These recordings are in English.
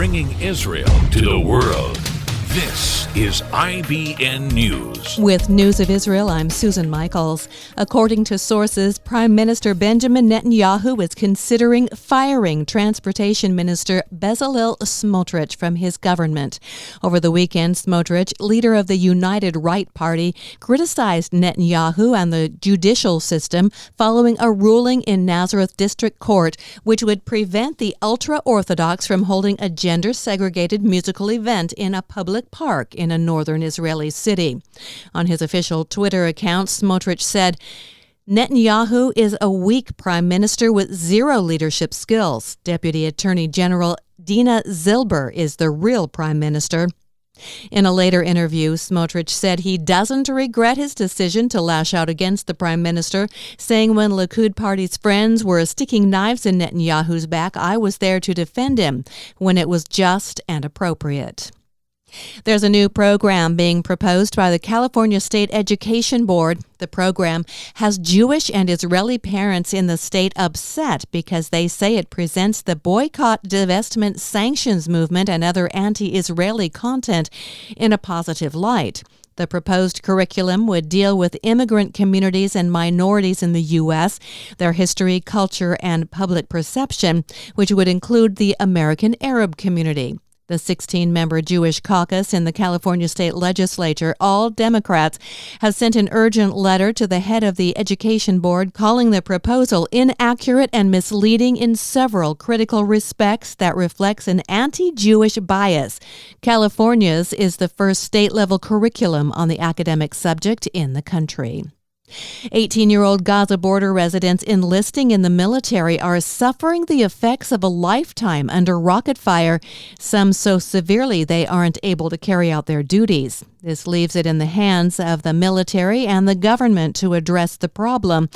bringing Israel to the world. This is IBN News. With News of Israel, I'm Susan Michaels. According to sources, Prime Minister Benjamin Netanyahu is considering firing Transportation Minister Bezalel Smotrich from his government. Over the weekend, Smotrich, leader of the United Right Party, criticized Netanyahu and the judicial system following a ruling in Nazareth District Court, which would prevent the ultra-Orthodox from holding a gender-segregated musical event in a public park in a northern Israeli city. On his official Twitter account, Smotrich said, "Netanyahu is a weak prime minister with zero leadership skills. Deputy Attorney General Dina Zilber is the real prime minister." In a later interview, Smotrich said he doesn't regret his decision to lash out against the prime minister, saying when Likud Party's friends were sticking knives in Netanyahu's back, I was there to defend him when it was just and appropriate. There's a new program being proposed by the California State Education Board. The program has Jewish and Israeli parents in the state upset because they say it presents the boycott, divestment, sanctions movement and other anti-Israeli content in a positive light. The proposed curriculum would deal with immigrant communities and minorities in the U.S., their history, culture, and public perception, which would include the American Arab community. The 16-member Jewish caucus in the California State Legislature, all Democrats, has sent an urgent letter to the head of the Education Board calling the proposal inaccurate and misleading in several critical respects that reflects an anti-Jewish bias. California's is the first state-level curriculum on the academic subject in the country. 18-year-old Gaza border residents enlisting in the military are suffering the effects of a lifetime under rocket fire, some so severely they aren't able to carry out their duties. This leaves it in the hands of the military and the government to address the problem,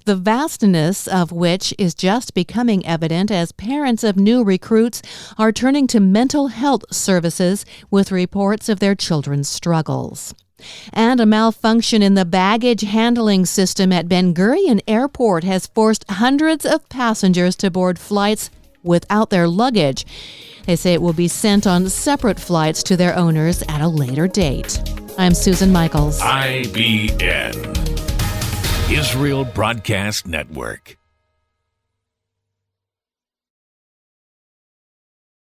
the vastness of which is just becoming evident as parents of new recruits are turning to mental health services with reports of their children's struggles. And a malfunction in the baggage handling system at Ben Gurion Airport has forced hundreds of passengers to board flights without their luggage. They say it will be sent on separate flights to their owners at a later date. I'm Susan Michaels. IBN, Israel Broadcast Network.